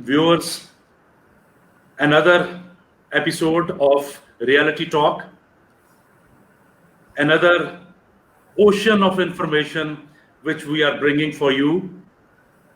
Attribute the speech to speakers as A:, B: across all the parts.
A: viewers, another episode of Reality Talk, another ocean of information which we are bringing for you.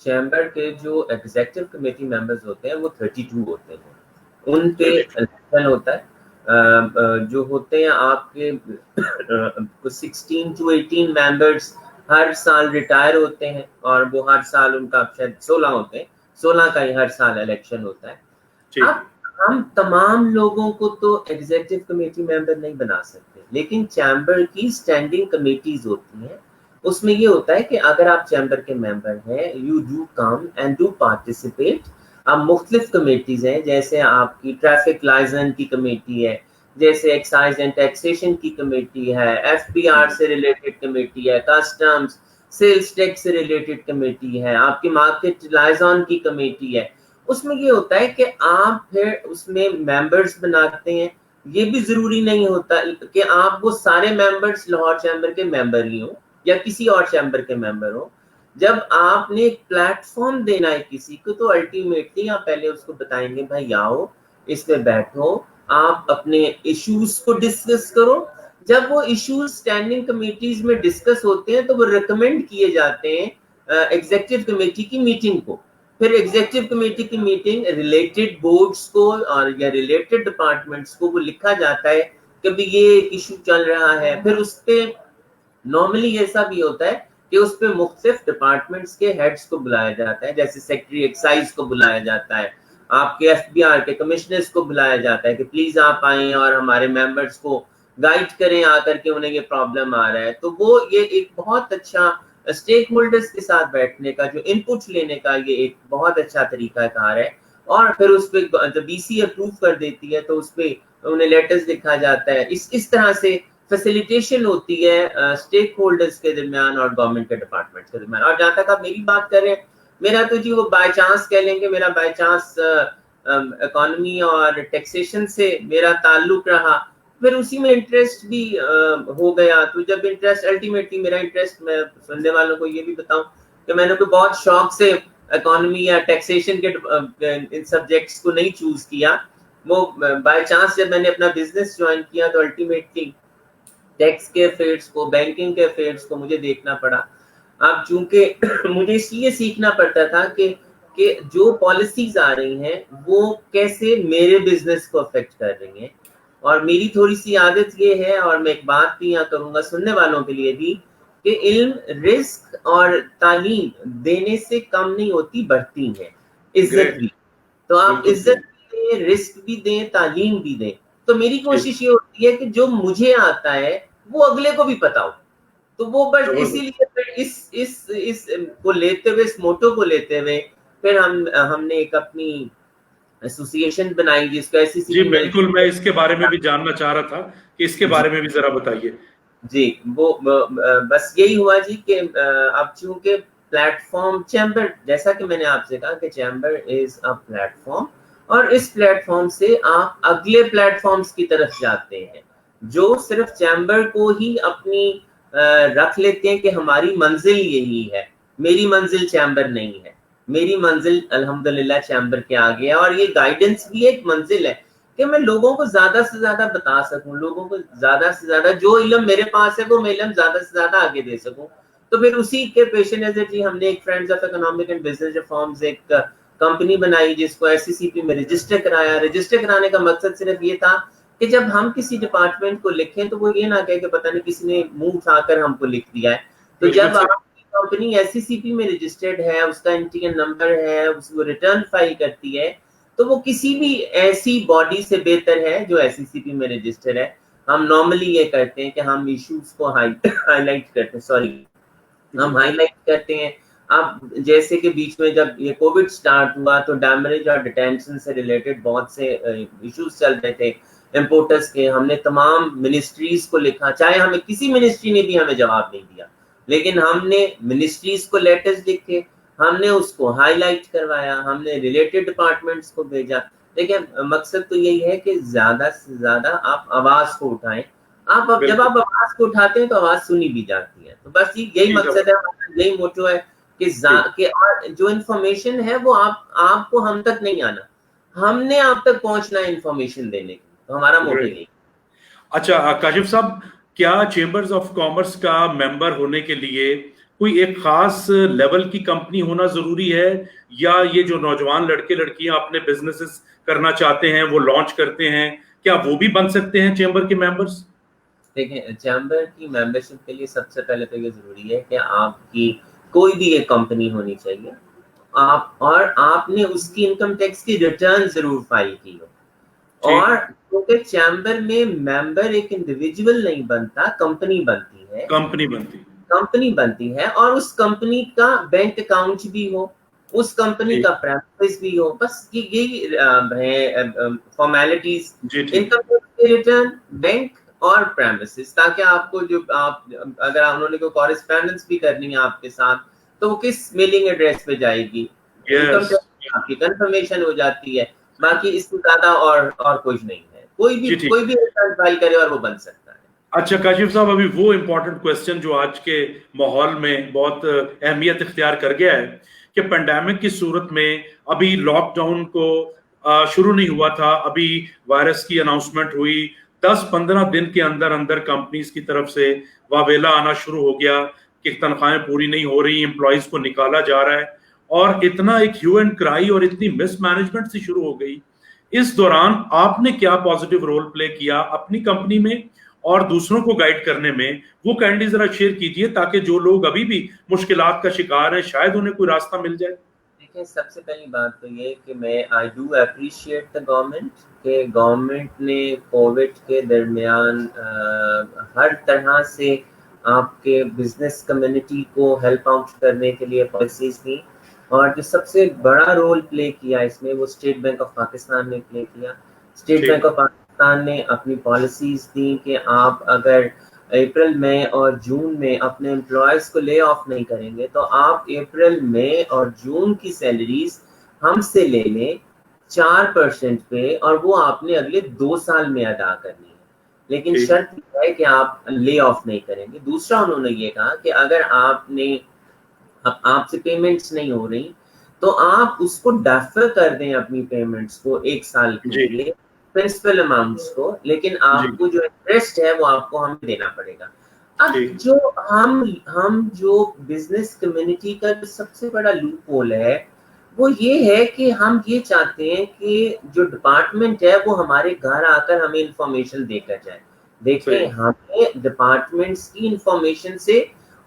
B: Chamber کے جو executive committee members ہوتے ہیں وہ 32 ہوتے ہیں, ان پہ الیکشن ہوتا ہے. جو ہوتے ہیں آپ کے 16 to 18 ممبرس ہر سال ریٹائر ہوتے ہیں, اور وہ ہر سال ان کا شاید 16 ہوتے ہیں, 16 کا ہی ہر سال الیکشن ہوتا ہے. اب ہم تمام لوگوں کو تو ایگزیکٹو کمیٹی ممبر نہیں بنا سکتے, لیکن چیمبر کی اسٹینڈنگ کمیٹیز ہوتی ہیں. اس میں یہ ہوتا ہے کہ اگر آپ چیمبر کے ممبر ہیں, you do come and do participate. اب مختلف کمیٹیز ہیں, جیسے آپ کی ٹریفک لائسنس کی کمیٹی ہے, جیسے ایکسائز اینڈ ٹیکسیشن کی کمیٹی ہے, ایف پی آر سے ریلیٹڈ کمیٹی ہے, کسٹمز سیلز ٹیکس سے ریلیٹڈ کمیٹی ہے, آپ کی مارکیٹ لائزن کی کمیٹی ہے. اس میں یہ ہوتا ہے کہ آپ پھر اس میں ممبرز بناتے ہیں. یہ بھی ضروری نہیں ہوتا کہ آپ وہ سارے ممبرز لاہور چیمبر کے ممبر ہی ہوں یا کسی اور چیمبر کے ممبر ہوں. جب آپ نے ایک پلیٹ فارم دینا ہے کسی کو, تو الٹیمیٹلی آپ پہلے اس کو بتائیں گے بھائی آؤ اس میں بیٹھو, آپ اپنے ایشوز کو ڈسکس کرو. جب وہ ایشوز اسٹینڈنگ کمیٹیز میں ڈسکس ہوتے ہیں تو وہ ریکمینڈ کیے جاتے ہیں ایگزیکٹو کمیٹی کی میٹنگ کو. پھر ایگزیکٹو کمیٹی کی میٹنگ ریلیٹڈ بورڈز کو اور یا ریلیٹڈ ڈپارٹمنٹس کو وہ لکھا جاتا ہے کہ بھی یہ ایشو چل رہا ہے. پھر اس پہ نارملی ایسا بھی ہوتا ہے کہ اس پہ مختلف ڈپارٹمنٹس کے ہیڈز کو بلایا جاتا ہے, جیسے سیکٹری ایکسائز کو بلایا جاتا ہے, آپ کے ایف بی آر کے کمشنرز کو بلایا جاتا ہے کہ پلیز آپ آئیں اور ہمارے ممبرز کو گائیڈ کریں آ کر کے انہیں یہ پرابلم آ رہا ہے. تو وہ یہ ایک بہت اچھا اسٹیک ہولڈرز کے ساتھ بیٹھنے کا, جو ان پٹ لینے کا یہ ایک بہت اچھا طریقہ کار ہے. اور پھر اس پہ جب بی سی اپروو کر دیتی ہے تو اس پہ انہیں لیٹرز لکھا جاتا ہے. اس طرح سے فیسیلیٹیشن ہوتی ہے اسٹیک ہولڈرز کے درمیان اور گورنمنٹ کے ڈپارٹمنٹ کے درمیان. اور جہاں تک آپ میری بات کر رہے ہیں, میرا تو جی وہ بائی چانس کہہ لیں گے, میرا بائی چانس اکانومی اور ٹیکسیشن سے میرا تعلق رہا, پھر اسی میں انٹرسٹ بھی ہو گیا. تو جب انٹرسٹ الٹیمیٹلی میرا انٹرسٹ, میں سننے والوں کو یہ بھی بتاؤں کہ میں نے کوئی بہت شوق سے اکانومی یا ٹیکسیشن کے ان سبجیکٹس کو نہیں چوز کیا. وہ بائی چانس جب میں نے اپنا بزنس جوائن کیا تو الٹیمیٹلی ٹیکس کے افیئرس کو, بینکنگ کے افیئرس کو مجھے دیکھنا پڑا. اب چونکہ مجھے اس لیے سیکھنا پڑتا تھا کہ جو پالیسیز آ رہی ہیں وہ کیسے میرے بزنس کو افیکٹ کر رہی ہیں. اور میری تھوڑی سی عادت یہ ہے, اور میں ایک بات بھی یہاں کروں گا سننے والوں کے لیے بھی, کہ علم, رزق اور تعلیم دینے سے کم نہیں ہوتی, بڑھتی ہے. عزت بھی, تو آپ عزت بھی دیں, رزق بھی دیں, تعلیم بھی دیں. تو میری کوشش یہ ہوتی ہے کہ جو مجھے آتا ہے وہ اگلے کو بھی پتا ہو. تو وہ بس اسی لیے پھر اس کو لیتے ہوئے, اس موٹو کو لیتے ہوئے پھر ہم نے ایک اپنی ایسوسیشن بنائی جس کا ایسی.
A: جی بالکل, میں اس کے بارے میں بھی جاننا چاہ رہا تھا کہ اس کے بارے میں بھی ذرا بتائیے.
B: جی وہ بس یہی ہوا جی کہ اب چونکہ پلیٹ فارم چیمبر, جیسا کہ میں نے آپ سے کہا کہ chamber is a plate form, اور اس پلیٹ فارم سے آپ اگلے پلیٹ فارمز کی طرف جاتے ہیں جو صرف چیمبر کو ہی اپنی رکھ لیتے ہیں کہ ہماری منزل یہی ہے. میری منزل چیمبر نہیں ہے, میری منزل الحمدللہ چیمبر کے آگے ہے. اور یہ گائیڈنس بھی ایک منزل ہے کہ میں لوگوں کو زیادہ سے زیادہ بتا سکوں, لوگوں کو زیادہ سے زیادہ جو علم میرے پاس ہے وہ میں علم زیادہ سے زیادہ آگے دے سکوں. تو پھر اسی کے پیش نظر جی ہم نے ایک friends of economic and business reforms ایک کمپنی بنائی جس کو ایس سی سی پی میں رجسٹر کرایا. رجسٹر کرانے کا مقصد صرف یہ تھا کہ جب ہم کسی ڈپارٹمنٹ کو لکھیں تو وہ یہ نہ کہے کہ پتہ نہیں کسی نے منہ اٹھا کر ہم کو لکھ دیا ہے. تو جب آپ کی کمپنی ایس سی سی پی میں رجسٹرڈ ہے, اس کا این ٹی این نمبر ہے, اس کو ریٹرن فائل کرتی ہے, تو وہ کسی بھی ایسی باڈی سے بہتر ہے جو ایس سی سی پی میں رجسٹر ہے. ہم نارملی یہ کرتے ہیں کہ ہم ایشوز کو ہائی لائٹ کرتے ہیں. اب جیسے کہ بیچ میں جب یہ کووڈ سٹارٹ ہوا تو ڈیمیج اور ڈیٹینشن سے ریلیٹڈ بہت سے ایشوز چل رہے تھے امپورٹرز کے. ہم نے تمام منسٹریز کو لکھا, چاہے ہمیں کسی منسٹری نے بھی ہمیں جواب نہیں دیا, لیکن ہم نے منسٹریز کو لیٹرز لکھے, ہم نے اس کو ہائی لائٹ کروایا, ہم نے ریلیٹڈ ڈپارٹمنٹس کو بھیجا. دیکھیں مقصد تو یہی ہے کہ زیادہ سے زیادہ آپ آواز کو اٹھائیں. آپ جب آپ آواز کو اٹھاتے ہیں تو آواز سنی بھی جاتی ہے. تو بس یہی مقصد ہے, یہی موٹو ہے کہ جو انفارمیشن ہے وہ آپ کو ہم تک نہیں آنا, ہم نے آپ تک پہنچنا ہے انفارمیشن دینے کی. تو ہمارا موٹو یہی.
A: اچھا کاشف صاحب, کیا چیمبرز آف کامرس کا ممبر ہونے کے لیے کوئی ایک خاص لیول کی کمپنی ہونا ضروری ہے, یا یہ جو نوجوان لڑکے لڑکیاں اپنے بزنسز کرنا چاہتے ہیں وہ لانچ کرتے ہیں, کیا وہ بھی بن سکتے ہیں چیمبر کے ممبرس؟
B: دیکھیں, چیمبر کی ممبرشپ کے لیے سب سے پہلے تو یہ ضروری ہے کہ آپ کی کوئی بھی ایک کمپنی ہونی چاہیے, آپ نے اس کی انکم ٹیکس کی ریٹرن ضرور فائل کی ہو. اور کیونکہ چیمبر میں ممبر ایک انڈیویجول نہیں بنتا, کمپنی بنتی ہے, اور اس کمپنی کا بینک اکاؤنٹ بھی ہو, اس کمپنی کا پریمسز بھی ہو. بس یہی فارمیلٹیز, انکم ٹیکس کی ریٹرن, بینک اور پریمسز, تاکہ آپ کو جو آپ اگر انہوں نے کوئی کورسپونڈنس بھی کرنی ہے آپ کے ساتھ تو وہ کس میلنگ ایڈریس پہ جائے گی, انکم ٹیکس آپ کی کنفرمیشن ہو جاتی ہے. باقی اس سے زیادہ اور کچھ نہیں ہے, کوئی بھی ریٹرن فائل کرے اور وہ بن سکتا ہے.
A: اچھا کاشف صاحب, ابھی وہ امپورٹنٹ کوسچن جو آج کے ماحول میں بہت اہمیت اختیار کر گیا ہے کہ پینڈیمک کی صورت میں ابھی لاک ڈاؤن کو شروع نہیں ہوا تھا, ابھی وائرس کی اناؤنسمنٹ ہوئی, 10-15 دن کے اندر اندر کمپنیز کی طرف سے واویلا آنا شروع ہو گیا کہ تنخواہیں پوری نہیں ہو رہی, امپلائیز کو نکالا جا رہا ہے, اور اتنا ایک ہیو اینڈ کرائی اور اتنی مس مینجمنٹ سے شروع ہو گئی. اس دوران آپ نے کیا پازیٹیو رول پلے کیا اپنی کمپنی میں اور دوسروں کو گائیڈ کرنے میں, وہ کائنڈلی ذرا شیئر کیجئے تاکہ جو لوگ ابھی بھی مشکلات کا شکار ہیں شاید انہیں کوئی راستہ مل جائے.
B: دیکھیں, سب سے پہلی بات تو یہ کہ میں I do appreciate the government کہ گورنمنٹ نے کووڈ کے درمیان ہر طرح سے آپ کے بزنس کمیونٹی کو ہیلپ آؤٹ کرنے کے لیے پالیسیز دی, اور جو سب سے بڑا رول پلے کیا اس میں وہ اسٹیٹ بینک آف پاکستان نے پلے کیا. اسٹیٹ بینک آف پاکستان نے اپنی پالیسیز دی کہ آپ اگر اپریل مئی اور جون میں اپنے امپلائیز کو لے آف نہیں کریں گے تو آپ اپریل مئی اور جون کی سیلریز ہم سے لے لیں 4% پہ, اور وہ آپ نے اگلے 2 سال میں ادا کرنی ہے, لیکن شرط یہ ہے کہ آپ لے آف نہیں کریں گے. دوسرا انہوں نے یہ کہا کہ اگر آپ سے پیمنٹس نہیں ہو رہی تو آپ اس کو ڈیفر کر دیں اپنی پیمنٹس کو 1 سال کے لیے, پرنسپل اماؤنٹس کو, لیکن آپ کو جو انٹرسٹ ہے وہ آپ کو ہمیں دینا پڑے گا. اب جو ہم جو بزنس کمیونٹی کا جو سب سے بڑا لوپ ہول ہے وہ یہ ہے کہ ہم یہ چاہتے ہیں کہ جو ڈپارٹمنٹ ہے وہ ہمارے گھر آ کر ہمیں انفارمیشن دے کر جائے. دیکھیں, ہمیں ڈپارٹمنٹس کی انفارمیشن سے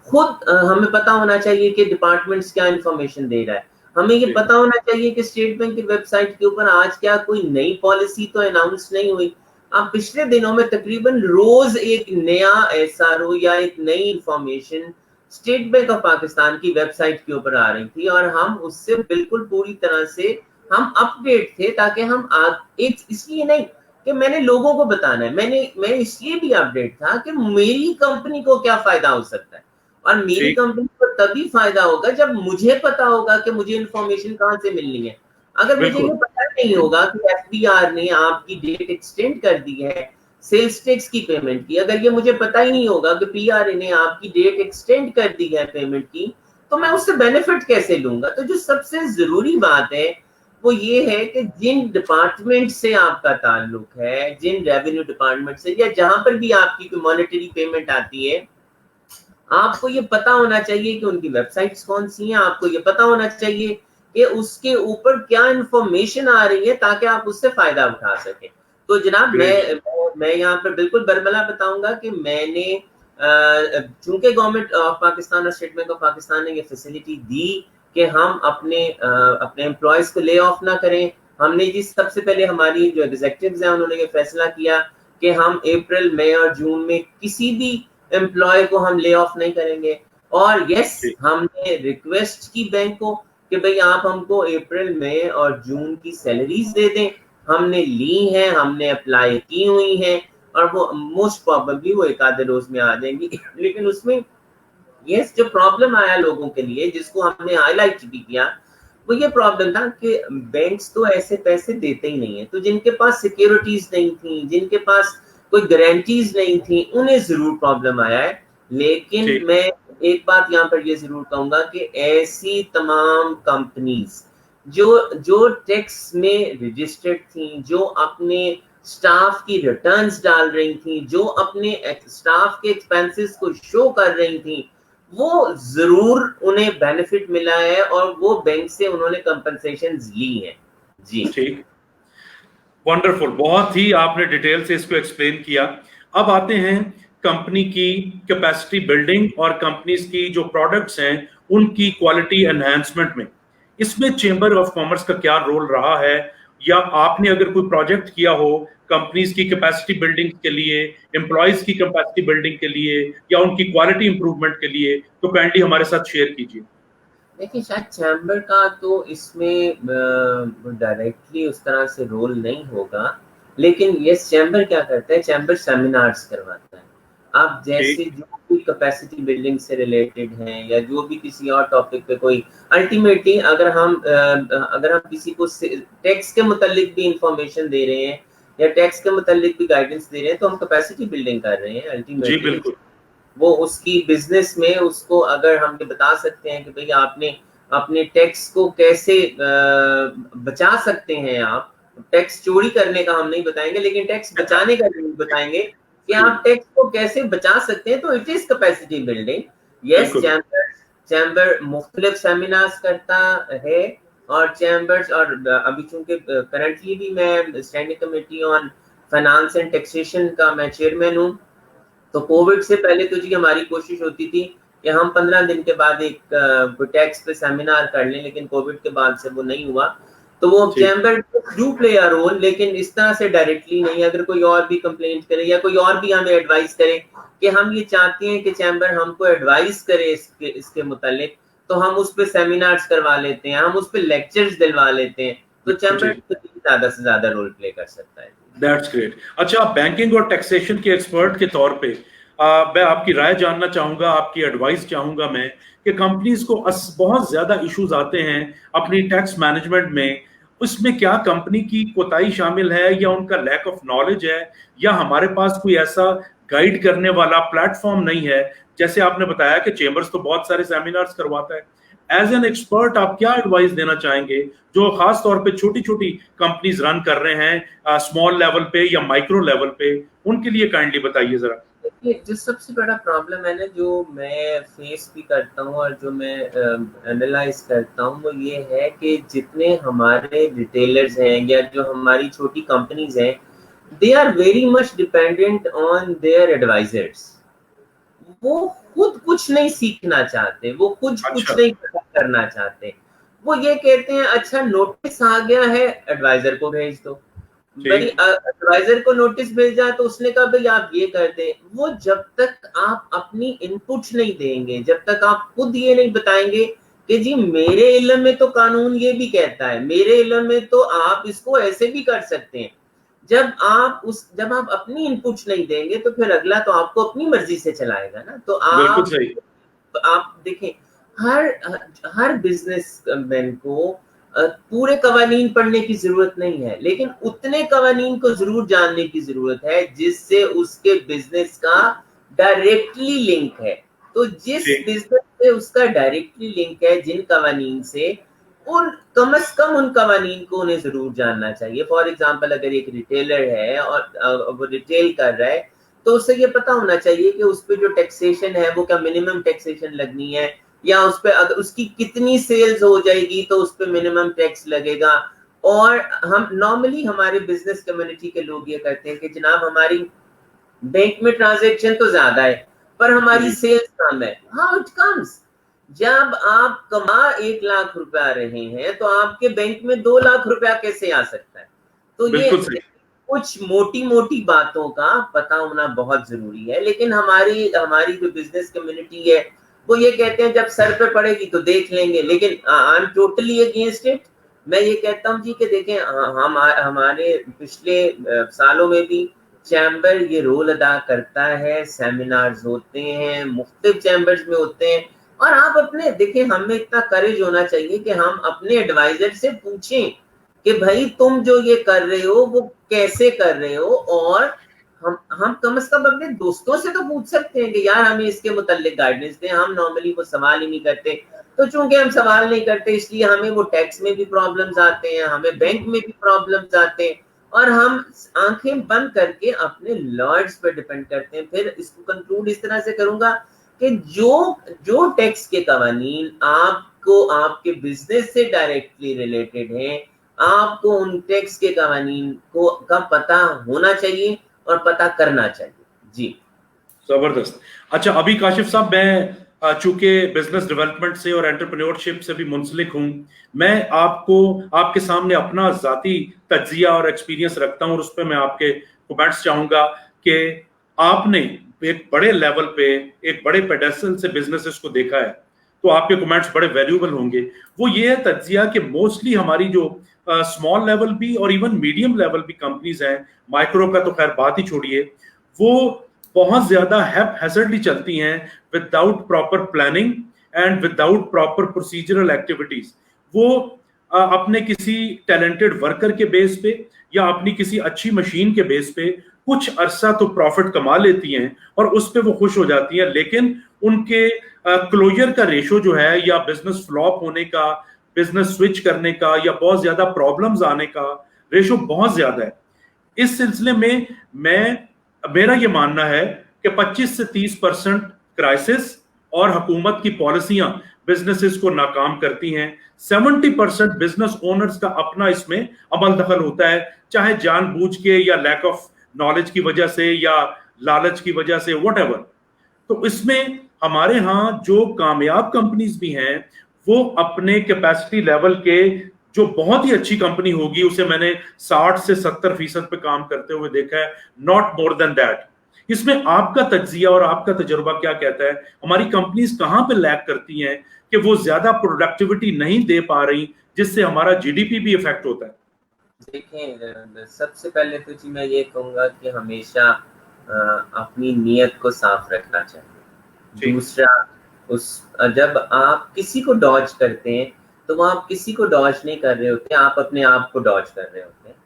B: خود ہمیں پتا ہونا چاہیے کہ ڈپارٹمنٹس کیا انفارمیشن دے رہا ہے. ہمیں یہ پتا ہونا چاہیے کہ اسٹیٹ بینک کی ویب سائٹ کے اوپر آج کیا کوئی نئی پالیسی تو اناؤنس نہیں ہوئی. اب پچھلے دنوں میں تقریباً روز ایک نیا SRO یا ایک نئی information state bank of Pakistan کی ویب سائٹ کے اوپر آ رہی تھی, اور ہم اس سے بالکل پوری طرح سے ہم اپ ڈیٹ تھے, تاکہ ہم اس لیے نہیں کہ میں نے لوگوں کو بتانا ہے, میں اس لیے بھی اپ ڈیٹ تھا کہ میری کمپنی کو کیا فائدہ ہو سکتا ہے, اور میری کمپنی کو تبھی فائدہ ہوگا جب مجھے پتا ہوگا کہ مجھے انفارمیشن کہاں سے ملنی ہے. اگر مجھے یہ پتا نہیں ہوگا کہ FBR نے آپ کی ڈیٹ ایکسٹینڈ کر دی ہے سیلز ٹیکس کی پیمنٹ کی, اگر یہ مجھے پتا ہی نہیں ہوگا کہ PRA نے آپ کی ڈیٹ ایکسٹینڈ کر دی ہے پیمنٹ کی, تو میں اس سے بینیفٹ کیسے لوں گا. تو جو سب سے ضروری بات ہے وہ یہ ہے کہ جن ڈپارٹمنٹ سے آپ کا تعلق ہے, جن ریونیو ڈپارٹمنٹ سے یا جہاں پر بھی آپ کی کوئی مانیٹری پیمنٹ آتی ہے, آپ کو یہ پتا ہونا چاہیے کہ ان کی ویب سائٹس کون سی ہیں, آپ کو یہ پتا ہونا چاہیے کہ اس کے اوپر کیا انفارمیشن آ رہی ہے تاکہ آپ اس سے فائدہ اٹھا سکیں. تو جناب میں یہاں پر بالکل برملا بتاؤں گا کہ میں نے چونکہ گورنمنٹ آف پاکستان اور اسٹیٹ بینک آف پاکستان نے یہ فیسلٹی دی کہ ہم اپنے امپلائیز کو لے آف نہ کریں, ہم نے جی سب سے پہلے ہماری جو ایگزیکٹوز ہیں انہوں نے یہ فیصلہ کیا کہ ہم اپریل مئی اور جون میں کسی بھی امپلائی کو ہم لے آف نہیں کریں گے. اور ہم نے ریکویسٹ کی بینک کو کہ بھئی آپ ہم کو اپریل مئی اور جون کی سیلریز دے دیں, ہم نے لی ہیں, ہم نے اپلائی کی ہوئی ہیں, اور وہ موسٹ پروبیبلی وہ 1 روز میں آ جائیں گی. لیکن اس میں جو پرابلم آیا لوگوں کے لیے, جس کو ہم نے ہائی لائٹ بھی کیا, وہ یہ پرابلم تھا کہ بینکس تو ایسے پیسے دیتے ہی نہیں ہیں, تو جن کے پاس سیکیورٹیز نہیں تھیں, جن کے پاس کوئی گارنٹیز نہیں تھیں, انہیں ضرور پرابلم آیا ہے. لیکن میں ایک بات یہاں پر یہ ضرور کہوں گا کہ ایسی تمام کمپنیز جو ٹیکس میں رجسٹرڈ تھیں, جو اپنے سٹاف کی ریٹرنز ڈال رہی تھیں, جو اپنے سٹاف کے ایکسپینسز کو شو کر رہی تھیں, وہ ضرور انہیں بینیفٹ ملا ہے اور وہ بینک سے انہوں نے کمپنسیشنز لی ہیں. جی
A: ٹھیک، ونڈرفل، بہت ہی آپ نے ڈیٹیل سے اس کو ایکسپلین کیا. اب آتے ہیں کمپنی کی کیپیسٹی بلڈنگ اور کمپنیز کی جو پروڈکٹس ہیں ان کی کوالٹی انہینسمنٹ میں. اس میں چیمبر آف کامرس کا کیا رول رہا ہے، یا آپ نے اگر کوئی پروجیکٹ کیا ہو کمپنیز کی کیپیسٹی بلڈنگ کے لیے، امپلائیز کی کیپیسٹی بلڈنگ کے لیے، یا ان کی کوالٹی امپروومنٹ کے لیے، تو کائنڈلی ہمارے ساتھ شیئر کیجیے.
B: دیکھیے شاید چیمبر کا تو اس میں ڈائریکٹلی اس طرح سے رول نہیں ہوگا، لیکن یس چیمبر کیا کرتا ہے، چیمبر سیمینارز کرواتا ہے. آپ جیسے جو بھی کیپیسٹی بلڈنگ سے ریلیٹڈ ہیں یا جو بھی کسی اور ٹاپک پہ کوئی الٹیمیٹلی اگر ہم کسی کو ٹیکس کے متعلق بھی انفارمیشن دے رہے ہیں یا ٹیکس کے متعلق بھی گائیڈنس دے رہے ہیں تو ہم کیپیسٹی بلڈنگ کر رہے ہیں.
A: جی
B: الٹیمیٹلی
A: بالکل.
B: وہ اس کی بزنس میں اس کو اگر ہم یہ بتا سکتے ہیں کہ بھئی آپ نے اپنے ٹیکس کو کیسے بچا سکتے ہیں، آپ ٹیکس چوری کرنے کا ہم نہیں بتائیں گے لیکن ٹیکس بچانے کا ضرور بتائیں گے کہ آپ ٹیکس کو کیسے بچا سکتے ہیں، تو اٹ از کیپیسٹی بلڈنگ. یس
A: بالکل.
B: چیمبر مختلف سیمینارز کرتا ہے اور چیمبرز، اور ابھی چونکہ کرنٹلی بھی میں standing committee on finance and taxation کا میں چیئرمین ہوں. تو کووڈ سے پہلے تو جی ہماری کوشش ہوتی تھی کہ ہم 15 دن کے بعد ایک ٹیکس پہ سیمینار کر لیں، لیکن کووڈ کے بعد سے وہ نہیں ہوا. تو وہ chamber do play a role, لیکن اس طرح سے ڈائریکٹلی نہیں. اگر کوئی اور بھی کمپلینٹ کرے یا کوئی اور بھی ہمیں ایڈوائز کرے کہ ہم یہ چاہتے ہیں کہ چیمبر ہم کو ایڈوائز کرے اس کے متعلق، تو ہم اس پہ سیمینارز کروا لیتے ہیں، ہم اس پہ لیکچرز دلوا لیتے ہیں. تو چیمبر زیادہ سے زیادہ رول پلے کر سکتا ہے.
A: That's great. اچھا، بینکنگ اور ٹیکسیشن کے ایکسپرٹ کے طور پہ میں آپ کی رائے جاننا چاہوں گا، آپ کی ایڈوائس چاہوں گا میں کہ کمپنیز کو بہت زیادہ ایشوز آتے ہیں اپنی ٹیکس مینجمنٹ میں. اس میں کیا کمپنی کی کوتاہی شامل ہے، یا ان کا لیک آف نالج ہے، یا ہمارے پاس کوئی ایسا گائیڈ کرنے والا پلیٹ فارم نہیں ہے؟ جیسے آپ نے بتایا کہ چیمبرز تو بہت سارے سیمینارز کرواتا ہے. ایز این ایکسپرٹ آپ کیا ایڈوائس دینا چاہیں گے جو خاص طور پہ چھوٹی چھوٹی کمپنیز رن کر رہے ہیں اسمال لیول پہ یا مائکرو لیول پہ، ان کے لیے کائنڈلی بتائیے ذرا.
B: جو سب سے بڑا پرابلم ہے نا، جو میں فیس بھی کرتا ہوں اور جو میں انالائز کرتا ہوں، وہ یہ ہے کہ جتنے ہمارے ریٹیلرز ہیں یا جو ہماری چھوٹی کمپنیز ہیں، they are very much dependent on their advisors. وہ خود کچھ نہیں سیکھنا چاہتے، وہ کچھ نہیں پتا کرنا چاہتے. وہ یہ کہتے ہیں اچھا نوٹس آ گیا ہے ایڈوائزر کو بھیج دو. بھائی ایڈوائزر کو نوٹس بھیجا تو اس نے کہا بھائی آپ یہ کر دیں. وہ جب تک آپ اپنی انپٹ نہیں دیں گے، جب تک آپ خود یہ نہیں بتائیں گے کہ جی میرے علم میں تو قانون یہ بھی کہتا ہے، میرے علم میں تو آپ اس کو ایسے بھی کر سکتے ہیں. جب آپ اپنی انپٹ نہیں دیں گے تو پھر اگلا تو آپ کو اپنی مرضی سے چلائے گا نا. تو آپ دیکھیں ہر بزنس مین کو پورے قوانین پڑھنے کی ضرورت نہیں ہے، لیکن اتنے قوانین کو ضرور جاننے کی ضرورت ہے جس سے اس کے بزنس کا ڈائریکٹلی لنک ہے. تو جس بزنس سے اس کا ڈائریکٹلی لنک ہے جن قوانین سے، اور کم از کم ان قوانین کو انہیں ضرور جاننا چاہیے. فار ایگزامپل اگر ایک ریٹیلر ہے اور وہ ریٹیل کر رہا ہے تو اسے یہ پتا ہونا چاہیے کہ اس پہ جو ٹیکسیشن ہے وہ کیا منیمم ٹیکسیشن لگنی ہے، یا اس پہ اگر اس کی کتنی سیلز ہو جائے گی تو اس پہ منیمم ٹیکس لگے گا. اور ہم نارملی ہمارے بزنس کمیونٹی کے لوگ یہ کرتے ہیں کہ جناب ہماری بینک میں ٹرانزیکشن تو زیادہ ہے پر ہماری سیلز کم ہے. How it comes? جب آپ کما 1 لاکھ روپیہ رہے ہیں تو آپ کے بینک میں 2 لاکھ روپیہ کیسے آ سکتا ہے؟ تو یہ کچھ موٹی موٹی باتوں کا پتہ ہونا بہت ضروری ہے. لیکن ہماری جو بزنس کمیونٹی ہے وہ یہ کہتے ہیں جب سر پہ پڑے گی تو دیکھ لیں گے. لیکن I am totally against it. میں یہ کہتا ہوں جی کہ دیکھیں ہمارے پچھلے سالوں میں بھی چیمبر یہ رول ادا کرتا ہے. سیمینارز ہوتے ہیں، مختلف چیمبرز میں ہوتے ہیں. اور آپ اپنے دیکھیں ہمیں اتنا کریج ہونا چاہیے کہ ہم اپنے ایڈوائزر سے پوچھیں کہ بھائی تم جو یہ کر رہے ہو وہ کیسے کر رہے ہو. اور ہم کم از کم اپنے دوستوں سے تو پوچھ سکتے ہیں کہ یار ہمیں اس کے متعلق گائیڈنس دیں. ہم نارملی وہ سوال ہی نہیں کرتے. تو چونکہ ہم سوال نہیں کرتے اس لیے ہمیں وہ ٹیکس میں بھی پرابلمز آتے ہیں، ہمیں بینک میں بھی پرابلمز آتے ہیں، اور ہم آنکھیں بند کر کے اپنے لارڈز پہ ڈیپینڈ کرتے ہیں. پھر اس کو کنکلوڈ اس طرح سے کروں گا کہ جو ٹیکس کے قوانین آپ کو آپ کے بزنس سے ڈائریکٹلی ریلیٹڈ ہیں، آپ کو ان ٹیکس کے قوانین کا پتہ ہونا چاہیے اور پتہ کرنا چاہیے. جی
A: زبردست. اچھا ابھی کاشف صاحب میں چونکہ بزنس ڈیولپمنٹ سے اور انٹرپرینیورشپ سے بھی منسلک ہوں، میں آپ کو آپ کے سامنے اپنا ذاتی تجزیہ اور ایکسپیرینس رکھتا ہوں اور اس پہ میں آپ کے کمنٹس چاہوں گا کہ آپ نے ایک بڑے لیول پہ ایک بڑے پیڈیسل سے بزنسز کو دیکھا ہے تو آپ کے کمنٹس بڑے ویلیوبل ہوں گے. وہ یہ ہے تجزیہ کہ موسٹلی ہماری جو اسمال لیول بھی اور ایون میڈیم لیول بھی کمپنیز ہیں، مائکرو کا تو خیر بات ہی چھوڑیے، وہ بہت زیادہ ہیزرڈلی چلتی ہیں without proper planning and without proper procedural activities. وہ اپنے کسی ٹیلنٹڈ ورکر کے بیس پہ یا اپنی کسی اچھی مشین کے بیس پہ کچھ عرصہ تو پروفٹ کما لیتی ہیں اور اس پہ وہ خوش ہو جاتی ہیں، لیکن ان کے کلوجر کا ریشو جو ہے یا بزنس فلاپ ہونے کا، بزنس سوئچ کرنے کا یا بہت زیادہ پرابلمز آنے کا ریشو بہت زیادہ ہے. اس سلسلے میں میرا یہ ماننا ہے کہ 25 سے 30% کرائسس اور حکومت کی پالیسیاں بزنسز کو ناکام کرتی ہیں. 70% بزنس اونرز کا اپنا اس میں عمل دخل ہوتا ہے، چاہے جان بوجھ کے یا لیک آف نالج کی وجہ سے یا لالچ کی وجہ سے واٹ ایور. تو اس میں ہمارے ہاں جو کامیاب کمپنیز بھی ہیں وہ اپنے کیپیسٹی لیول کے، جو بہت ہی اچھی کمپنی ہوگی اسے میں نے 60 سے 70% پہ کام کرتے ہوئے دیکھا ہے، ناٹ مور دین دیٹ. اس میں آپ کا تجزیہ اور آپ کا تجربہ کیا کہتا ہے؟ ہماری کمپنیز کہاں پہ لیک کرتی ہیں کہ وہ زیادہ پروڈکٹیوٹی نہیں دے پا رہی جس سے ہمارا جی ڈی پی بھی افیکٹ ہوتا ہے؟
B: دیکھیں سب سے پہلے تو جی میں یہ کہوں گا کہ ہمیشہ اپنی نیت کو صاف رکھنا چاہیے. دوسرا، جب آپ کسی کو ڈاج کرتے ہیں تو وہ آپ کسی کو ڈاج نہیں کر رہے ہوتے، آپ اپنے آپ کو ڈاج کر رہے ہوتے ہیں.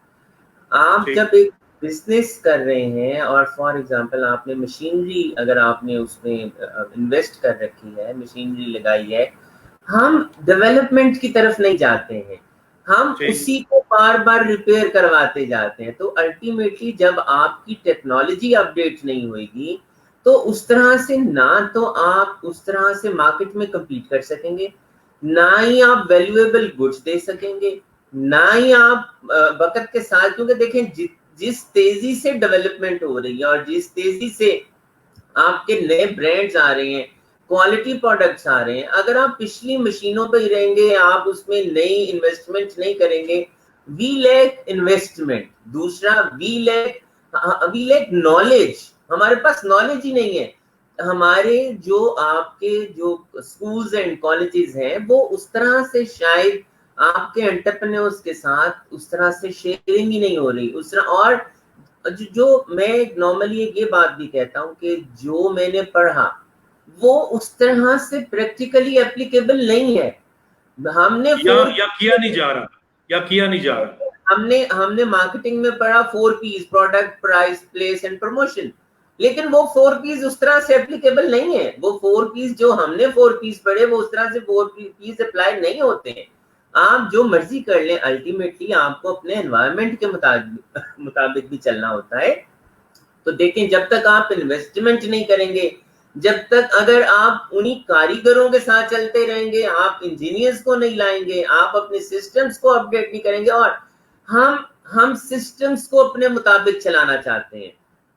B: آپ جب ایک بزنس کر رہے ہیں اور فار ایگزامپل آپ نے مشینری، اگر آپ نے اس میں انویسٹ کر رکھی ہے، مشینری لگائی ہے، ہم ڈیولپمنٹ کی طرف نہیں جاتے ہیں، ہم اسی کو بار بار ریپیئر کرواتے جاتے ہیں. تو الٹیمیٹلی جب آپ کی ٹیکنالوجی اپڈیٹ نہیں ہوئے گی تو اس طرح سے نہ تو آپ اس طرح سے مارکیٹ میں کمپیٹ کر سکیں گے، نہ ہی آپ ویلیویبل گڈس دے سکیں گے، نہ ہی آپ وقت کے ساتھ، کیونکہ دیکھیں جس تیزی سے ڈیولپمنٹ ہو رہی ہے اور جس تیزی سے آپ کے نئے برانڈز آ رہے ہیں، کوالٹی پروڈکٹس آ رہے ہیں، اگر آپ پچھلی مشینوں پہ ہی رہیں گے، آپ اس میں نئی انویسٹمنٹ نہیں کریں گے، وی لیک انویسٹمنٹ. دوسرا وی لیک نالج، ہمارے پاس نالج ہی نہیں ہے. ہمارے جو آپ کے جو اسکولز اینڈ کالجز ہیں وہ اس طرح سے شاید آپ کے انٹرپرینورز کے ساتھ اس طرح سے شیئرنگ ہی نہیں ہو رہی اس طرح. اور جو میں نارملی یہ بات بھی کہتا ہوں کہ جو میں نے پڑھا وہ اس طرح سے پریکٹیکلی اپلیکیبل نہیں ہے. ہم نے
A: کیا نہیں جا رہا.
B: ہم نے مارکیٹنگ میں پڑھا 4 P's، product, price, place and promotion, لیکن وہ 4 P's اس طرح سے اپلیکیبل نہیں ہے. وہ 4 P's جو ہم نے 4 P's پڑھے وہ اس طرح سے 4 P's اپلائی نہیں ہوتے ہیں. آپ جو مرضی کر لیں، الٹیمیٹلی آپ کو اپنے انوائرمنٹ کے مطابق بھی چلنا ہوتا ہے. تو دیکھیں جب تک آپ انویسٹمنٹ نہیں کریں گے، جب تک اگر آپ انہی کاریگروں کے ساتھ چلتے رہیں گے، آپ انجینئرز کو نہیں لائیں گے، آپ اپنے سسٹمز کو اپڈیٹ نہیں کریں گے. اور ہم سسٹمز کو اپنے مطابق چلانا چاہتے ہیں.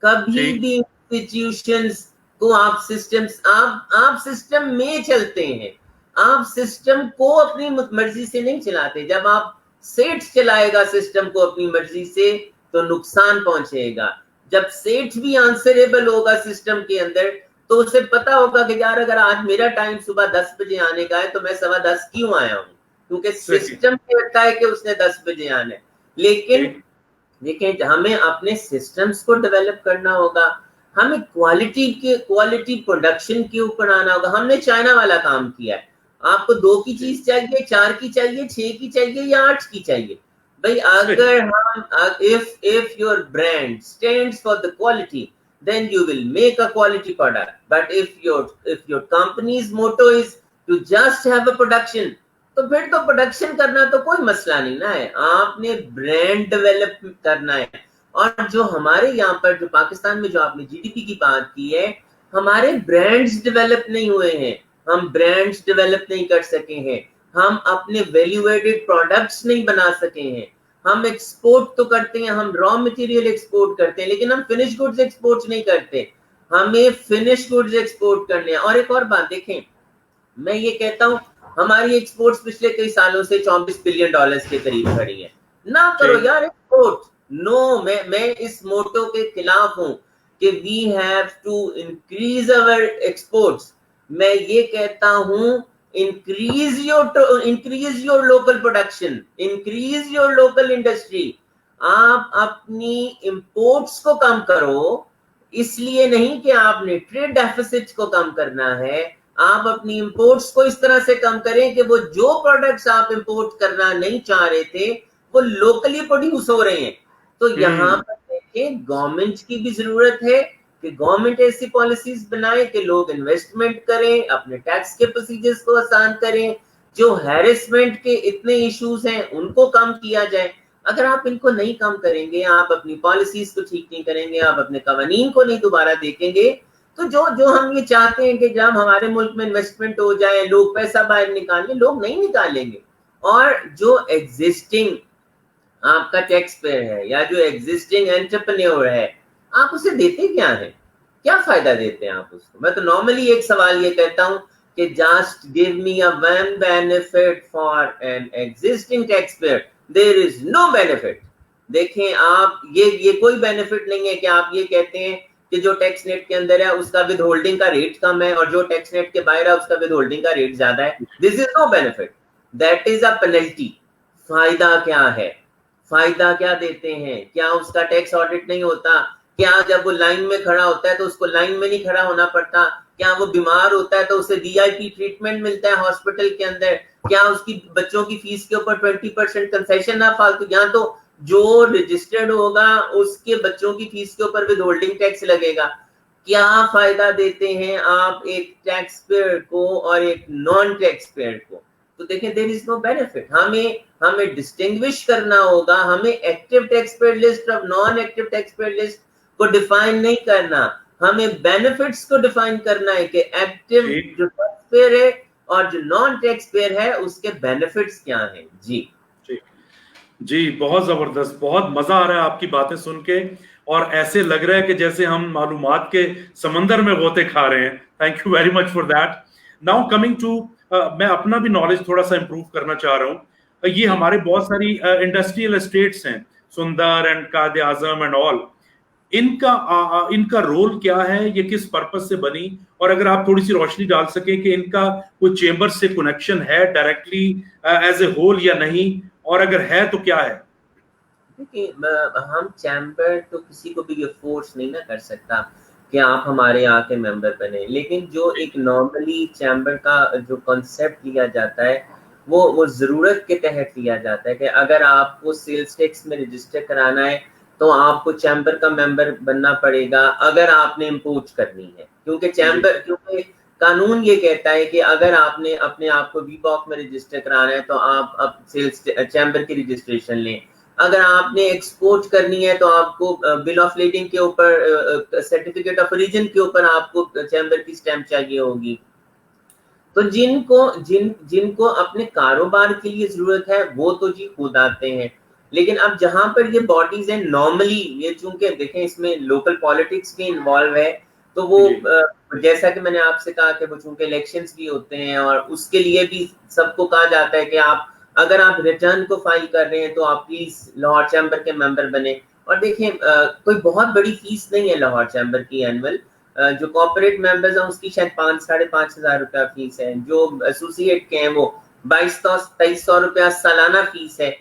B: کبھی بھی انسٹیٹیوشنز کو آپ سسٹم میں چلتے ہیں، آپ سسٹم کو اپنی مرضی سے نہیں چلاتے. جب آپ سیٹ چلائے گا سسٹم کو اپنی مرضی سے تو نقصان پہنچے گا. جب سیٹ بھی آنسریبل ہوگا سسٹم کے اندر تو اسے پتا ہوگا کہ یار اگر آج میرا ٹائم صبح 10 بجے آنے کا ہے تو میں 10:15 کیوں آیا ہوں، کیونکہ سسٹم کہتا ہے کہ اس نے 10 بجے آنا ہے. لیکن دیکھیں ہمیں اپنے سسٹمز کو ڈیولپ کرنا ہوگا، ہمیں کوالٹی پروڈکشن کے اوپر آنا ہوگا. ہم نے چائنا والا کام کیا ہے. آپ کو 2 کی چیز چاہیے، 4 کی چاہیے، 6 کی چاہیے یا 8 کی چاہیے. بھائی اگر ہم if your brand stands for the quality then you will make a quality product, but if your company's motto is to just have a production تو پھر تو پروڈکشن کرنا تو کوئی مسئلہ نہیں نا ہے. آپ نے برانڈ ڈیولپ کرنا ہے. اور جو ہمارے یہاں پر جو پاکستان میں جو آپ نے جی ڈی پی کی بات کی ہے، ہمارے برانڈز ڈیولپ نہیں ہوئے ہیں, ہم برانڈز ڈیولپ نہیں کر سکے ہیں, ہم اپنے ویلیو ایڈڈ پروڈکٹس نہیں بنا سکے ہیں. ہم ایکسپورٹ تو کرتے ہیں, ہم را مٹیریل ایکسپورٹ کرتے ہیں, لیکن ہم فنش گڈز ایکسپورٹ نہیں کرتے. ہمیں فنش گڈز ایکسپورٹ کرنے ہیں. اور ایک اور بات دیکھیں, میں یہ کہتا ہوں ہماری ایکسپورٹس پچھلے کئی سالوں سے $24 بلین کے قریب کھڑی ہیں. نہ کرو یار ایکسپورٹ. نو, میں اس موٹو کے خلاف ہوں کہ we have to increase our exports. میں یہ کہتا ہوں increase your local production, increase your local industry. آپ اپنی امپورٹس کو کم کرو, اس لیے نہیں کہ آپ نے ٹریڈ ڈیفیسٹ کو کم کرنا ہے. آپ اپنی امپورٹس کو اس طرح سے کم کریں کہ وہ جو پروڈکٹس آپ امپورٹ کرنا نہیں چاہ رہے تھے وہ لوکلی پروڈیوس ہو رہے ہیں. تو یہاں پر دیکھیں گورنمنٹ کی بھی ضرورت ہے کہ گورنمنٹ ایسی پالیسیز بنائے کہ لوگ انویسٹمنٹ کریں, اپنے ٹیکس کے پروسیجرز کو آسان کریں, جو ہیرسمنٹ کے اتنے ایشوز ہیں ان کو کم کیا جائے. اگر آپ ان کو نہیں کم کریں گے, آپ اپنی پالیسیز کو ٹھیک نہیں کریں گے, آپ اپنے قوانین کو نہیں دوبارہ دیکھیں گے, تو جو ہم یہ چاہتے ہیں کہ جب ہمارے ملک میں انویسٹمنٹ ہو جائے, لوگ پیسہ باہر نکالیں, لوگ نہیں نکالیں گے. اور جو ایگزسٹنگ آپ کا ٹیکس پیئر ہے یا جو ایگزسٹنگ انٹرپرینیور ہے, آپ اسے دیتے کیا ہیں, کیا فائدہ دیتے ہیں آپ اس کو؟ میں تو نارملی ایک سوال یہ کہتا ہوں کہ just give me a one benefit for an existing taxpayer, there is no benefit. دیکھیں آپ, یہ کوئی بینیفٹ نہیں ہے کہ آپ یہ کہتے ہیں کہ جو ٹیکس نیٹ کے اندر ہے اس کا ود ہولڈنگ کا ریٹ کم ہے اور جو ٹیکس نیٹ کے باہر ہے اس کا ود ہولڈنگ کا ریٹ زیادہ ہے. This is no benefit, that is a penalty. فائدہ کیا ہے, فائدہ کیا دیتے ہیں؟ کیا اس کا ٹیکس آڈٹ نہیں ہوتا؟ کیا جب وہ لائن میں کھڑا ہوتا ہے تو اس کو لائن میں نہیں کھڑا ہونا پڑتا؟ کیا وہ بیمار ہوتا ہے تو اسے VIP ٹریٹمنٹ ملتا ہے ہاسپٹل کے اندر؟ کیا اس کی بچوں کی فیس کے اوپر 20% کنسیشن نہ فالتو؟ یہاں تو جو رجسٹرڈ ہوگا اس کے بچوں کی فیس کے اوپر ود ہولڈنگ ٹیکس لگے گا. کیا فائدہ دیتے ہیں آپ ایک ٹیکس پیئر کو اور ایک نان ٹیکس پیئر کو؟ تو دیکھیں دیر از نو بینیفٹ. ہمیں ڈسٹنگوش کرنا ہوگا, ہمیں ایکٹیو ٹیکس پیئر لسٹ اور non active taxpayer list کو ڈیفائن نہیں کرنا, ہمیں بینیفٹس کو ڈیفائن کرنا ہے کہ ایکٹیو جو ٹیکس پیئر ہے اور جو نان ٹیکس پیئر ہے اس کے بینیفٹس کیا ہیں.
A: جی بہت زبردست, بہت مزہ آ رہا ہے آپ کی باتیں سن کے, اور ایسے لگ رہا ہے کہ جیسے ہم معلومات کے سمندر میں غوطے کھا رہے ہیں. Thank you very much for that. Now coming to, میں اپنا بھی نالج تھوڑا سا امپروو کرنا چاہ رہا ہوں. یہ ہمارے بہت ساری انڈسٹریل اسٹیٹس ہیں, سندر and Quaid Azam and all, ان کا رول کیا ہے, یہ کس پرپز سے بنی, اور اگر آپ تھوڑی سی روشنی ڈال سکیں کہ ان کا کوئی چیمبر سے کنیکشن ہے ڈائریکٹلی ایز اے ہول یا نہیں, اور اگر ہے تو کیا ہے؟
B: دیکھیں ہم چیمبر تو کسی کو بھی یہ فورس نہیں نہ کر سکتا کہ آپ ہمارے یہاں کے ممبر بنے, لیکن جو ایک نارملی چیمبر کا جو کنسیپٹ لیا جاتا ہے وہ ضرورت کے تحت لیا جاتا ہے کہ اگر آپ کو سیلز ٹیکس میں رجسٹر کرانا ہے تو آپ کو چیمبر کا ممبر بننا پڑے گا اگر آپ نے امپورٹ کرنی ہے, کیونکہ قانون یہ کہتا ہے کہ اگر آپ نے اپنے آپ کو وی باک میں رجسٹر کرانا ہے تو آپ اب سیلز چیمبر کی رجسٹریشن لیں. اگر آپ نے ایکسپورٹ کرنی ہے تو آپ کو بل آف لیڈنگ کے اوپر, سرٹیفکیٹ آف اوریجن کے اوپر آپ کو چیمبر کی سٹیمپ چاہیے ہوگی. تو جن کو اپنے کاروبار کے لیے ضرورت ہے وہ تو جی خود آتے ہیں, لیکن اب جہاں پر یہ باڈیز ہیں نارملی, یہ چونکہ دیکھیں اس میں لوکل پالیٹکس بھی انوالو ہے, تو وہ جیسا کہ میں نے آپ سے کہا کہ وہ چونکہ الیکشنز بھی ہوتے ہیں اور اس کے لیے بھی سب کو کہا جاتا ہے کہ آپ اگر آپ ریٹرن کو فائل کر رہے ہیں تو آپ پلیز لاہور چیمبر کے ممبر بنے. اور دیکھیں کوئی بہت بڑی فیس نہیں ہے لاہور چیمبر کی اینول, جو کارپوریٹ ممبرز ہیں اس کی شاید 5,500 روپیہ فیس ہے, جو ایسوسیٹ کے ہیں وہ 2,200-2,300 روپیہ سالانہ فیس ہے.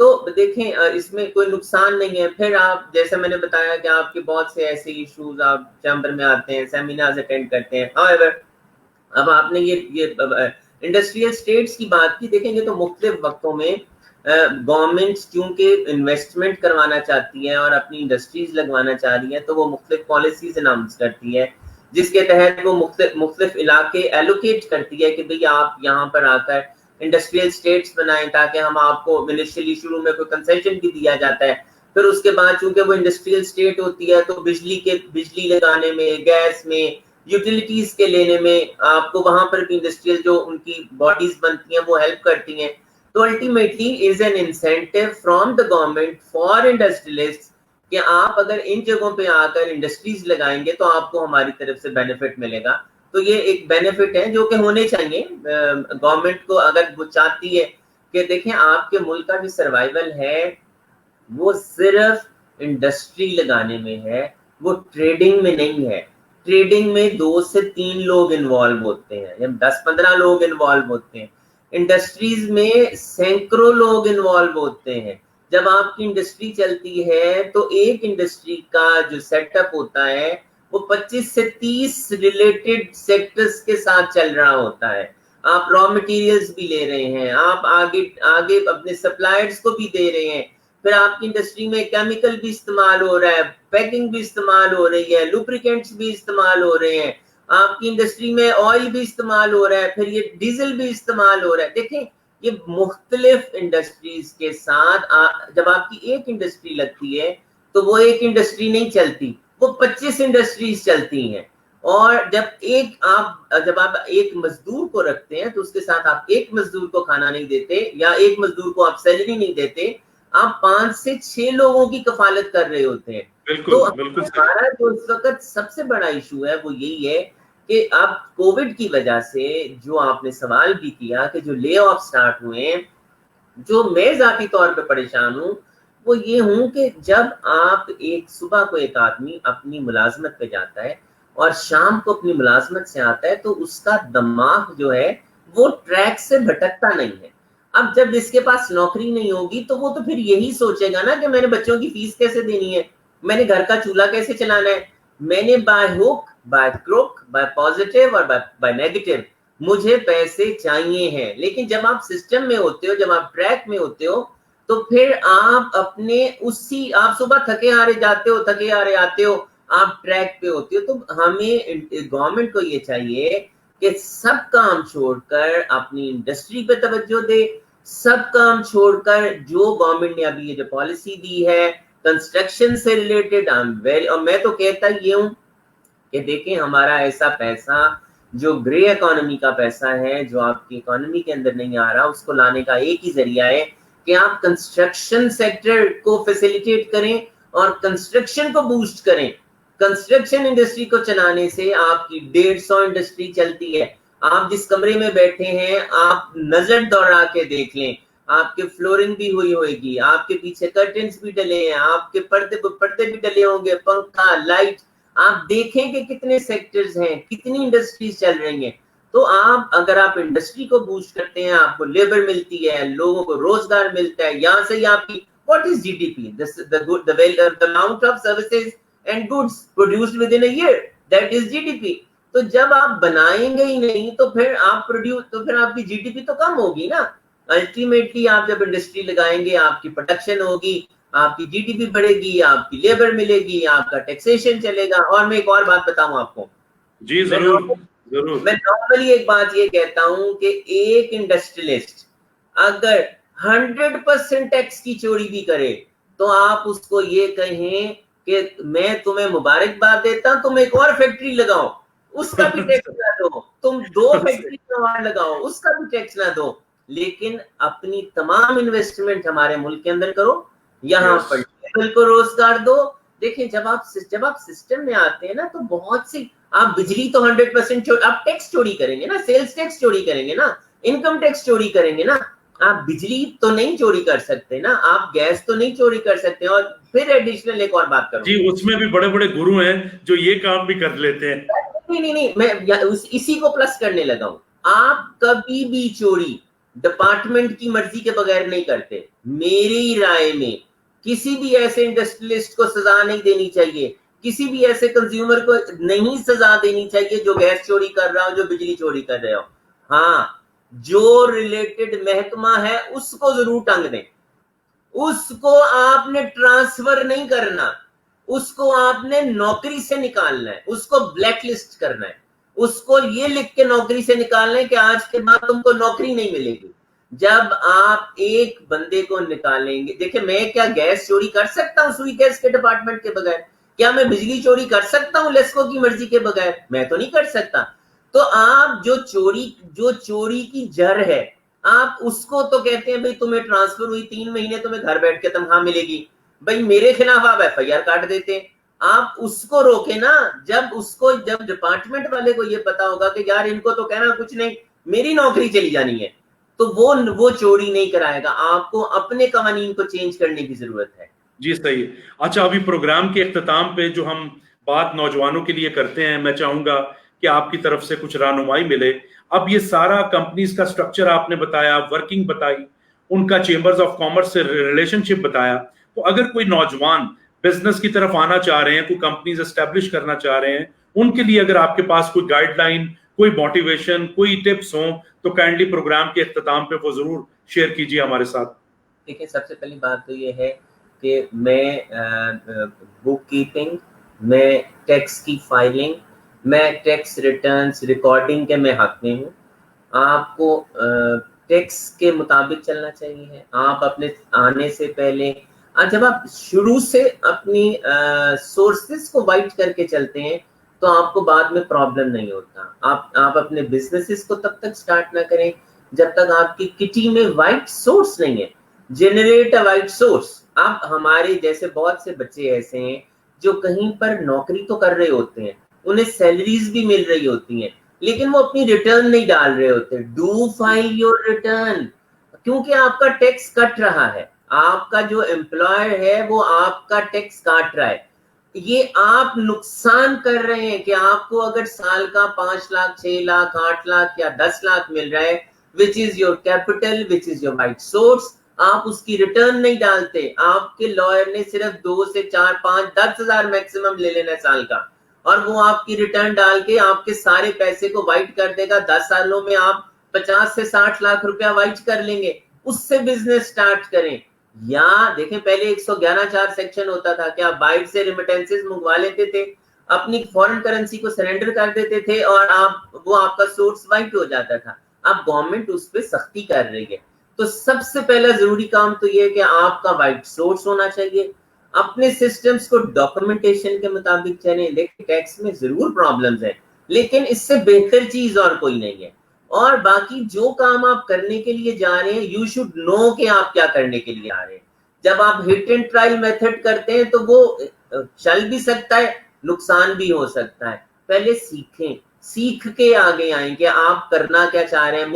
B: تو دیکھیں اس میں کوئی نقصان نہیں ہے. پھر آپ جیسے میں نے بتایا کہ آپ کے بہت سے ایسے ایشوز, آپ چیمبر میں آتے ہیں, سیمینارز اٹینڈ کرتے ہیں. however اب آپ نے یہ انڈسٹریل اسٹیٹس کی بات کی, دیکھیں گے تو مختلف وقتوں میں گورنمنٹ چونکہ انویسٹمنٹ کروانا چاہتی ہے اور اپنی انڈسٹریز لگوانا چاہ رہی ہے تو وہ مختلف پالیسیز اناؤنس کرتی ہے جس کے تحت وہ مختلف علاقے ایلوکیٹ کرتی ہے کہ بھئی آپ یہاں پر آ کر انڈسٹریل اسٹیٹس بنائیں تاکہ ہم آپ کو انیشیلی شروع میں کوئی کنسیشن بھی دیا جاتا ہے. پھر اس کے بعد چونکہ وہ انڈسٹریل اسٹیٹ ہوتی ہے تو بجلی لگانے میں, گیس میں یوٹیلیٹیز کے لینے میں آپ کو وہاں پر بھی انڈسٹریل جو ان کی باڈیز بنتی ہیں وہ ہیلپ کرتی ہیں. تو ultimately is an incentive from the government for industrialist کہ آپ اگر ان جگہوں پہ آ کر انڈسٹریز لگائیں گے تو آپ کو ہماری طرف سے بینیفٹ ملے گا. تو یہ ایک بینیفٹ ہے جو کہ ہونے چاہیے گورنمنٹ کو اگر وہ چاہتی ہے کہ دیکھیں آپ کے ملک کا جو سروائیول ہے وہ صرف انڈسٹری لگانے میں ہے, وہ ٹریڈنگ میں نہیں ہے. ٹریڈنگ میں 2 سے 3 لوگ انوالو ہوتے ہیں یا 10-15 لوگ انوالو ہوتے ہیں. انڈسٹریز میں سینکڑوں لوگ انوالو ہوتے ہیں. جب آپ کی انڈسٹری چلتی ہے تو ایک انڈسٹری کا جو سیٹ اپ ہوتا ہے وہ 25 سے 30 ریلیٹڈ سیکٹرز کے ساتھ چل رہا ہوتا ہے. آپ را مٹیریلز بھی لے رہے ہیں, آپ آگے اپنے سپلائرز کو بھی دے رہے ہیں, پھر آپ کی انڈسٹری میں کیمیکل بھی استعمال ہو رہا ہے, پیکنگ بھی استعمال ہو رہی ہے, لوبریکینٹس بھی استعمال ہو رہے ہیں, آپ کی انڈسٹری میں آئل بھی استعمال ہو رہا ہے, پھر یہ ڈیزل بھی استعمال ہو رہا ہے. دیکھیں یہ مختلف انڈسٹریز کے ساتھ جب آپ کی ایک انڈسٹری لگتی ہے تو وہ ایک انڈسٹری نہیں چلتی, وہ 25 انڈسٹریز چلتی ہیں. اور جب آپ ایک مزدور کو رکھتے ہیں تو اس کے ساتھ آپ ایک مزدور کو کھانا نہیں دیتے یا ایک مزدور کو آپ سیلری نہیں دیتے, آپ 5 سے 6 لوگوں کی کفالت کر رہے ہوتے ہیں. تو ہمارا جو اس وقت سب سے بڑا ایشو ہے وہ یہی ہے کہ اب کووڈ کی وجہ سے جو آپ نے سوال بھی کیا کہ جو لے آف سٹارٹ ہوئے ہیں, جو میں ذاتی طور پہ پریشان ہوں وہ یہ ہوں کہ جب آپ صبح کو ایک آدمی اپنی ملازمت پہ جاتا ہے اور شام کو اپنی ملازمت سے آتا ہے تو اس کا دماغ جو ہے وہ ٹریک سے بھٹکتا نہیں ہے. اب جب اس کے پاس نوکری نہیں ہوگی تو وہ تو پھر یہی سوچے گا نا کہ میں نے بچوں کی فیس کیسے دینی ہے, میں نے گھر کا چولہا کیسے چلانا ہے, میں نے by hook by crook by positive اور بائی نیگیٹو مجھے پیسے چاہیے ہیں. لیکن جب آپ سسٹم میں ہوتے ہو, جب آپ ٹریک میں ہوتے ہو تو پھر آپ اپنے آپ صبح تھکے ہارے جاتے ہو, تھکے ہارے آتے ہو, آپ ٹریک پہ ہوتے ہو. تو ہمیں گورنمنٹ کو یہ چاہیے کہ سب کام چھوڑ کر اپنی انڈسٹری پہ توجہ دے, سب کام چھوڑ کر جو گورنمنٹ نے ابھی یہ جو پالیسی دی ہے کنسٹرکشن سے ریلیٹڈ, اور میں تو کہتا یہ ہوں کہ دیکھیں ہمارا ایسا پیسہ جو گرے اکانومی کا پیسہ ہے جو آپ کی اکانومی کے اندر نہیں آ رہا, اس کو لانے کا ایک ہی ذریعہ ہے کہ آپ کنسٹرکشن سیکٹر کو فیسیلیٹیٹ کریں اور کنسٹرکشن کو بوسٹ کریں. کنسٹرکشن انڈسٹری کو چلانے سے آپ کی 150 انڈسٹری چلتی ہے. آپ جس کمرے میں بیٹھے ہیں آپ نظر دوڑا کے دیکھ لیں, آپ کے فلورنگ بھی ہوئی ہوئے گی, آپ کے پیچھے کرٹنز بھی ڈلے ہیں, آپ کے پردے بھی ڈلے ہوں گے, پنکھا, لائٹ, آپ دیکھیں کہ کتنے سیکٹرز ہیں, کتنی انڈسٹریز چل رہی ہیں. تو اگر آپ انڈسٹری کو بوسٹ کرتے ہیں, آپ کو لیبر ملتی ہے, لوگوں کو روزگار ملتا ہے, یہاں سے آپ کی what is GDP? The amount of services and goods produced within a year, that is GDP. تو جب آپ بنائیں گے ہی نہیں تو پھر آپ کی جی ڈی پی تو کم ہوگی نا. الٹیمیٹلی آپ جب انڈسٹری لگائیں گے آپ کی پروڈکشن ہوگی, آپ کی جی ڈی پی بڑھے گی, آپ کی لیبر ملے گی, آپ کا ٹیکسیشن چلے گا. اور میں ایک اور بات بتاؤں آپ کو,
A: جی ضرور ضرور,
B: میں نارملی ایک بات یہ کہتا ہوں کہ ایک انڈسٹریلسٹ اگر 100% ٹیکس کی چوری بھی کرے تو آپ اس کو یہ کہیں کہ میں تمہیں مبارکباد دیتا ہوں, تم ایک اور فیکٹری لگاؤ اس کا بھی ٹیکس نہ دو, تم 2 فیکٹری لگاؤ اس کا بھی ٹیکس نہ دو, لیکن اپنی تمام انویسٹمنٹ ہمارے ملک کے اندر کرو, یہاں پر لیبر کو روزگار دو. دیکھیں جب آپ سسٹم میں آتے ہیں نا تو بہت سی, آپ بجلی تو 100% آپ ٹیکس چوری کریں گے نا, سیلز ٹیکس چوری کریں گے نا, انکم ٹیکس چوری کریں گے نا, آپ بجلی تو نہیں چوری کر سکتے نا, آپ گیس تو نہیں چوری کر سکتے. اور پھر ایڈیشنل ایک اور بات کروں,
A: جی اس میں بھی بڑے بڑے گرو ہیں جو یہ کام بھی کر لیتے ہیں.
B: نہیں میں اسی کو پلس کرنے لگا ہوں. آپ کبھی بھی چوری ڈپارٹمنٹ کی مرضی کے بغیر نہیں کرتے. میری رائے میں کسی بھی ایسے انڈسٹریلسٹ کو سزا نہیں دینی چاہیے, کسی بھی ایسے کنزیومر کو نہیں سزا دینی چاہیے جو گیس چوری کر رہا ہو, جو بجلی چوری کر رہے ہو. ہاں جو ریلیٹڈ محکمہ ہے اس کو ضرور ٹنگ دیں, اس کو آپ نے ٹرانسفر نہیں کرنا, اس کو آپ نے نوکری سے نکالنا ہے, اس کو بلیک لسٹ کرنا ہے, اس کو یہ لکھ کے نوکری سے نکالنا ہے کہ آج کے بعد تم کو نوکری نہیں ملے گی. جب آپ ایک بندے کو نکالیں گے, دیکھیں میں کیا گیس چوری کر سکتا ہوں سوئی گیس کے ڈپارٹمنٹ کے بغیر؟ کیا میں بجلی چوری کر سکتا ہوں لیسکو کی مرضی کے بغیر؟ میں تو نہیں کر سکتا. تو آپ جو چوری کی جڑ ہے آپ اس کو تو کہتے ہیں بھائی تمہیں ٹرانسفر ہوئی 3 مہینے تمہیں گھر بیٹھ کے تنخواہ ملے گی، بھائی میرے خلاف آپ FIR کاٹ دیتے ہیں. آپ اس کو روکے نا. جب ڈپارٹمنٹ والے کو یہ پتا ہوگا کہ یار ان کو تو کہنا کچھ نہیں، میری نوکری چلی جانی ہے، تو وہ چوری نہیں کرائے گا. آپ کو اپنے قوانین کو چینج کرنے کی ضرورت ہے.
A: جی صحیح. اچھا ابھی پروگرام کے اختتام پہ جو ہم بات نوجوانوں کے لیے کرتے ہیں، میں چاہوں گا کہ آپ کی طرف سے کچھ رہنمائی ملے. اب یہ سارا کمپنیز کا سٹرکچر آپ نے بتایا، ورکنگ بتائی، ان کا چیمبرز آف کامرس سے ریلیشن شپ بتایا. تو اگر کوئی نوجوان بزنس کی طرف آنا چاہ رہے ہیں، کوئی کمپنیز اسٹیبلش کرنا چاہ رہے ہیں، ان کے لیے اگر آپ کے پاس کوئی گائیڈ لائن، کوئی موٹیویشن، کوئی ٹپس ہوں تو کائنڈلی پروگرام کے اختتام پہ وہ ضرور شیئر کیجیے ہمارے ساتھ.
B: دیکھیں سب سے پہلی بات تو یہ ہے کہ میں بک کیپنگ، میں ٹیکس کی فائلنگ، میں ٹیکس ریٹرنز ریکارڈنگ کے میں حق میں ہوں. آپ کو ٹیکس کے مطابق چلنا چاہیے. آپ اپنے آنے سے پہلے جب آپ شروع سے اپنی سورسز کو وائٹ کر کے چلتے ہیں تو آپ کو بعد میں پرابلم نہیں ہوتا. آپ اپنے بزنسز کو تب تک سٹارٹ نہ کریں جب تک آپ کی کٹی میں وائٹ سورس نہیں ہے. جنریٹ اے وائٹ سورس. اب ہمارے جیسے بہت سے بچے ایسے ہیں جو کہیں پر نوکری تو کر رہے ہوتے ہیں، انہیں سیلریز بھی مل رہی ہوتی ہیں، لیکن وہ اپنی ریٹرن نہیں ڈال رہے ہوتے. ڈو فائل یور ریٹرن، کیونکہ آپ کا ٹیکس کٹ رہا ہے. آپ کا جو امپلائر ہے وہ آپ کا ٹیکس کاٹ رہا ہے. یہ آپ نقصان کر رہے ہیں کہ آپ کو اگر سال کا 5 لاکھ 6 لاکھ 8 لاکھ یا 10 لاکھ مل رہا ہے which is your capital, which is your white source, آپ اس کی ریٹرن نہیں ڈالتے. آپ کے لائر نے صرف 2 سے 4 5 10 ہزار میکسیمم لے لینا ہے سال کا، اور وہ آپ کی ریٹرن ڈال کے آپ کے سارے پیسے کو وائٹ کر دے گا. 10 سالوں میں آپ 50 سے 60 لاکھ روپیہ وائٹ کر لیں گے. اس سے بزنس سٹارٹ کریں. یا دیکھیں پہلے 111(4) سیکشن ہوتا تھا کہ آپ باہر سے ریمیٹنسز منگوا لیتے تھے، اپنی فورن کرنسی کو سرنڈر کر دیتے تھے اور وہ آپ کا سورس وائٹ ہو جاتا تھا. اب گورنمنٹ اس پہ سختی کر رہی ہے. تو سب سے پہلا ضروری کام تو یہ ہے کہ آپ کا وائٹ سورس ہونا چاہیے. اپنے سسٹمز کو ڈاکومنٹیشن کے مطابق چلیں. دیکھیں ٹیکس میں ضرور پرابلمز ہیں لیکن اس سے بہتر چیز اور کوئی نہیں ہے. اور باقی جو کام آپ کرنے کے لیے جا رہے ہیں یو شوڈ نو کہ آپ کیا کرنے کے لیے آ رہے ہیں. جب آپ ہٹ اینڈ ٹرائل میتھڈ کرتے ہیں تو وہ چل بھی سکتا ہے، نقصان بھی ہو سکتا ہے. پہلے سیکھیں، سیکھ کے آگے آئیں کہ آپ کرنا کیا چاہ رہے ہیں.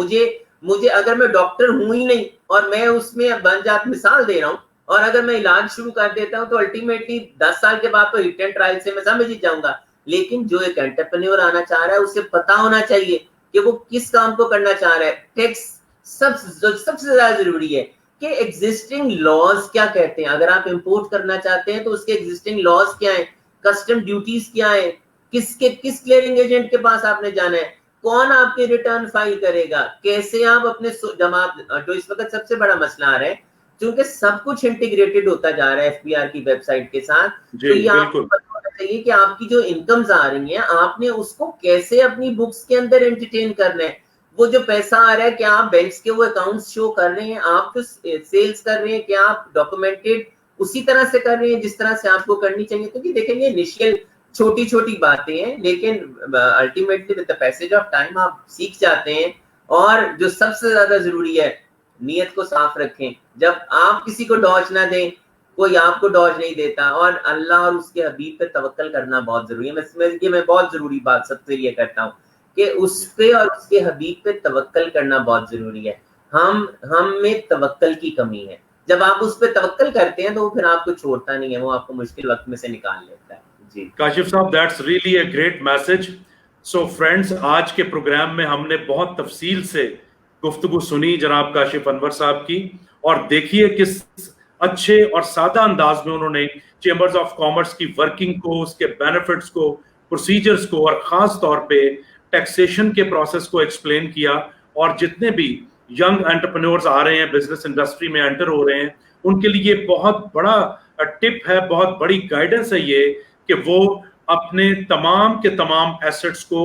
B: مجھے اگر میں ڈاکٹر ہوں ہی نہیں اور میں اس میں بن جات، مثال دے رہا ہوں، اور اگر میں علاج شروع کر دیتا ہوں تو الٹیمیٹلی 10 سال کے بعد تو ہٹ اینڈ ٹرائل سے میں سمجھ ہی جاؤں گا. لیکن جو ایک انٹرپرینور آنا چاہ رہا ہے اسے پتا ہونا چاہیے کہ وہ کس کام کو کرنا چاہ رہا ہے. ٹیکس سب سے زیادہ ضروری ہے کہ ایگزسٹنگ لاز کیا کہتے ہیں. اگر آپ امپورٹ کرنا چاہتے ہیں تو اس کے ایگزسٹنگ لاز کیا ہیں، کسٹم ڈیوٹیز کیا ہیں، کس کلیئرنگ ایجنٹ کے پاس آپ نے جانا ہے، کون آپ کے ریٹرن فائل کرے گا، کیسے آپ اپنے جو اس وقت سب سے بڑا مسئلہ آ رہا ہے کیونکہ سب کچھ انٹیگریٹڈ ہوتا جا رہا ہے FBR کی ویب سائٹ کے ساتھ. تو یہ آپ کو پتہ ہونا چاہیے کہ آپ کی جو انکمز آ رہی ہیں آپ نے اس کو کیسے اپنی بکس کے اندر انٹرٹین کرنا ہے. وہ جو پیسہ آ رہا ہے کیا آپ بینکس کے وہ اکاؤنٹس شو کر رہے ہیں، آپ جو سیلز کر رہے ہیں کیا آپ ڈاکومنٹڈ اسی طرح سے کر رہے ہیں جس طرح سے آپ کو کرنی چاہیے. تو یہ دیکھیں گے انیشیل چھوٹی باتیں ہیں لیکن ultimately with the passage of time آپ سیکھ جاتے ہیں. اور جو سب سے زیادہ ضروری ہے نیت کو صاف رکھیں. جب آپ کسی کو ڈوج نہ دیں کوئی آپ کو ڈوج نہیں دیتا. اور اللہ اور اس کے حبیب پہ توکل کرنا بہت ضروری ہے. میں بہت ضروری بات سب سے یہ کرتا ہوں کہ اس پہ اور اس کے حبیب پہ توکل کرنا بہت ضروری ہے. ہم میں توکل کی کمی ہے. جب آپ اس پہ توکل کرتے ہیں تو وہ پھر آپ کو چھوڑتا نہیں ہے، وہ آپ کو مشکل وقت میں سے نکال لیتا ہے. جی
A: کاشف صاحب، that's really a great message. So friends, آج کے پروگرام میں ہم نے بہت تفصیل سے گفتگو سنی جناب کاشف انور صاحب کی، اور دیکھیے کس اچھے اور سادہ انداز میں انہوں نے چیمبرز آف کامرس کی ورکنگ کو، اس کے بینیفٹس کو، پروسیجرز کو، اور خاص طور پہ ٹیکسیشن کے پروسیس کو ایکسپلین کیا. اور جتنے بھی ینگ انٹرپرینورز آ رہے ہیں، بزنس انڈسٹری میں انٹر ہو رہے ہیں، ان کے لیے بہت بڑا ٹپ ہے، بہت بڑی گائیڈنس ہے یہ کہ وہ اپنے تمام کے تمام ایسٹس کو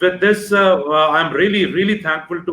A: With this, I am really thankful to